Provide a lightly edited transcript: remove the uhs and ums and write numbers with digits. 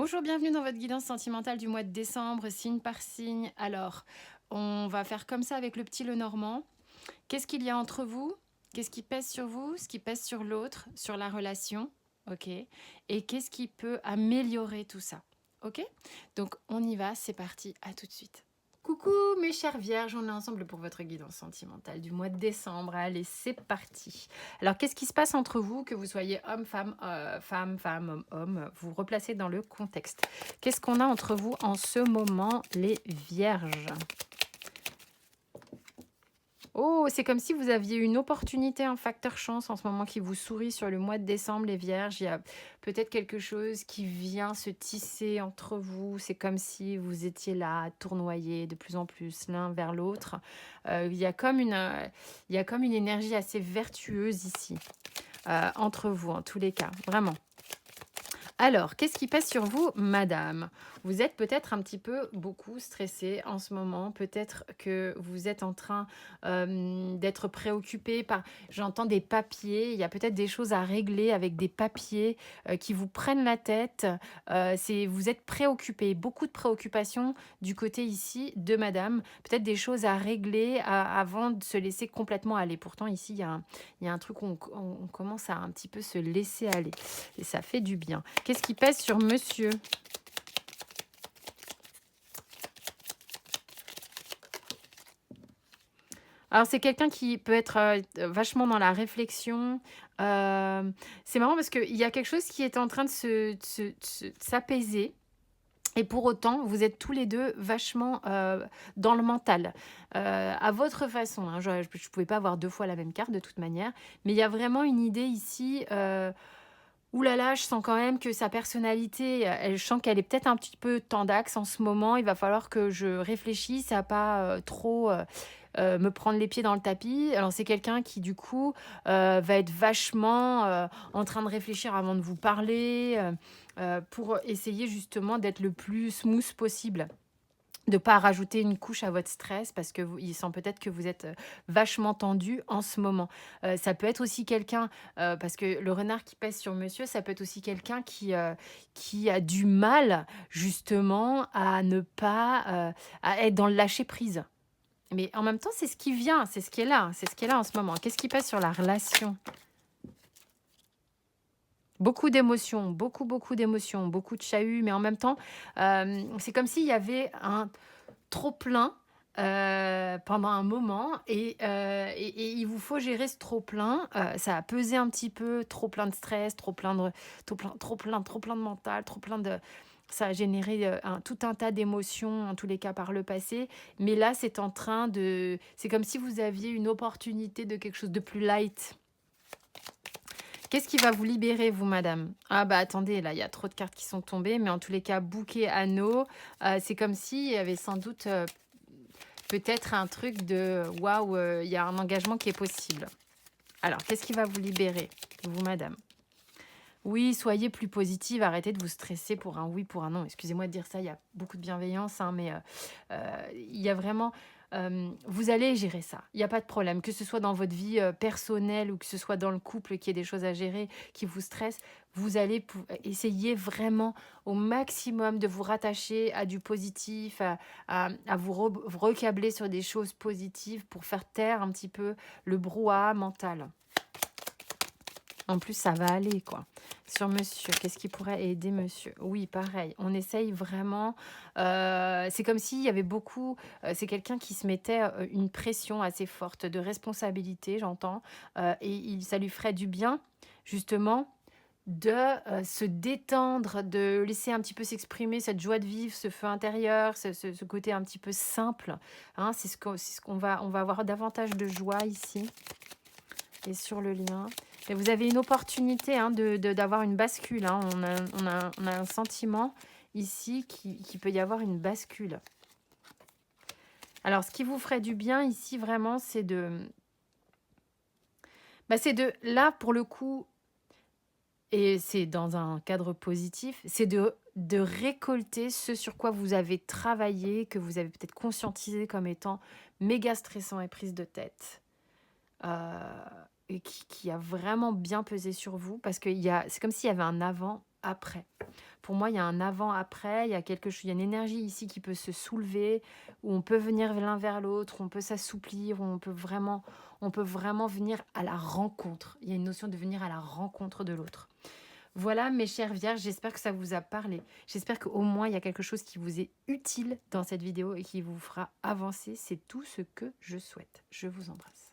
Bonjour, bienvenue dans votre guidance sentimentale du mois de décembre, signe par signe. Alors, on va faire comme ça avec le petit Lenormand. Qu'est-ce qu'il y a entre vous? Qu'est-ce qui pèse sur vous? Ce qui pèse sur l'autre, sur la relation, ok? Et qu'est-ce qui peut améliorer tout ça, ok? Donc, on y va, c'est parti, à tout de suite. Coucou mes chères vierges, on est ensemble pour votre guidance sentimentale du mois de décembre. Allez, c'est parti. Alors, qu'est-ce qui se passe entre vous, que vous soyez homme, femme, femme, homme, homme, vous replacez dans le contexte. Qu'est-ce qu'on a entre vous en ce moment, les vierges? Oh, c'est comme si vous aviez une opportunité, un facteur chance en ce moment qui vous sourit sur le mois de décembre, les vierges. Il y a peut-être quelque chose qui vient se tisser entre vous. C'est comme si vous étiez là, tournoyés de plus en plus l'un vers l'autre. Il y a comme une énergie assez vertueuse ici, entre vous, en tous les cas, vraiment. Alors, qu'est-ce qui pèse sur vous, madame? Vous êtes peut-être un petit peu beaucoup stressée en ce moment. Peut-être que vous êtes en train d'être préoccupée par, j'entends des papiers. Il y a peut-être des choses à régler avec des papiers qui vous prennent la tête. Vous êtes préoccupée, beaucoup de préoccupations du côté ici de madame. Peut-être des choses à régler avant de se laisser complètement aller. Pourtant, ici, il y a un truc où on commence à un petit peu se laisser aller. Et ça fait du bien. Qu'est-ce qui pèse sur monsieur? Alors, c'est quelqu'un qui peut être vachement dans la réflexion. C'est marrant parce qu'il y a quelque chose qui est en train de s'apaiser. Et pour autant, vous êtes tous les deux vachement dans le mental. À votre façon, hein. Je ne pouvais pas avoir deux fois la même carte de toute manière. Mais il y a vraiment une idée ici. Ouh là là, je sens quand même que sa personnalité, je sens qu'elle est peut-être un petit peu tendax en ce moment. Il va falloir que je réfléchisse à pas trop me prendre les pieds dans le tapis. Alors c'est quelqu'un qui du coup va être vachement en train de réfléchir avant de vous parler pour essayer justement d'être le plus smooth possible. De ne pas rajouter une couche à votre stress parce que il sent peut-être que vous êtes vachement tendu en ce moment. Ça peut être aussi quelqu'un, parce que le renard qui pèse sur monsieur, ça peut être aussi quelqu'un qui a du mal justement à ne pas, à être dans le lâcher prise. Mais en même temps, c'est ce qui vient, c'est ce qui est là, c'est ce qui est là en ce moment. Qu'est-ce qui pèse sur la relation? Beaucoup d'émotions, beaucoup, beaucoup d'émotions, beaucoup de chahut, mais en même temps, c'est comme s'il y avait un trop plein pendant un moment et il vous faut gérer ce trop plein. Ça a pesé un petit peu, trop plein de stress, trop plein de mental, trop plein de... Ça a généré tout un tas d'émotions, en tous les cas par le passé. Mais là, c'est en train de... C'est comme si vous aviez une opportunité de quelque chose de plus light. Qu'est-ce qui va vous libérer, vous, madame? Ah bah attendez, là, il y a trop de cartes qui sont tombées, mais en tous les cas, bouquet, anneau, c'est comme s'il y avait sans doute peut-être un truc de waouh, il y a un engagement qui est possible. Alors, qu'est-ce qui va vous libérer, vous, madame? Oui, soyez plus positive, arrêtez de vous stresser pour un oui, pour un non. Excusez-moi de dire ça, il y a beaucoup de bienveillance, hein, mais il y a vraiment... vous allez gérer ça, il n'y a pas de problème. Que ce soit dans votre vie personnelle ou que ce soit dans le couple qui ait des choses à gérer qui vous stressent, vous allez essayer vraiment au maximum de vous rattacher à du positif, à vous recabler sur des choses positives pour faire taire un petit peu le brouhaha mental. En plus, ça va aller, quoi. Sur monsieur, qu'est-ce qui pourrait aider monsieur? Oui, pareil, on essaye vraiment, c'est comme s'il y avait beaucoup, c'est quelqu'un qui se mettait, une pression assez forte de responsabilité, j'entends, et ça lui ferait du bien, justement, de, se détendre, de laisser un petit peu s'exprimer cette joie de vivre, ce feu intérieur, ce côté un petit peu simple, hein. C'est ce on va avoir davantage de joie ici et sur le lien. Et vous avez une opportunité hein, d'avoir une bascule. Hein. On a un sentiment ici qui peut y avoir une bascule. Alors, ce qui vous ferait du bien ici, vraiment, c'est là, pour le coup, et c'est dans un cadre positif, c'est de récolter ce sur quoi vous avez travaillé, que vous avez peut-être conscientisé comme étant méga stressant et prise de tête. Et qui a vraiment bien pesé sur vous parce que c'est comme s'il y avait un avant après. Pour moi, il y a un avant-après, il y a quelque chose, il y a une énergie ici qui peut se soulever, où on peut venir l'un vers l'autre, on peut s'assouplir, où on peut vraiment venir à la rencontre. Il y a une notion de venir à la rencontre de l'autre. Voilà, mes chères vierges, j'espère que ça vous a parlé. J'espère qu'au moins il y a quelque chose qui vous est utile dans cette vidéo et qui vous fera avancer. C'est tout ce que je souhaite. Je vous embrasse.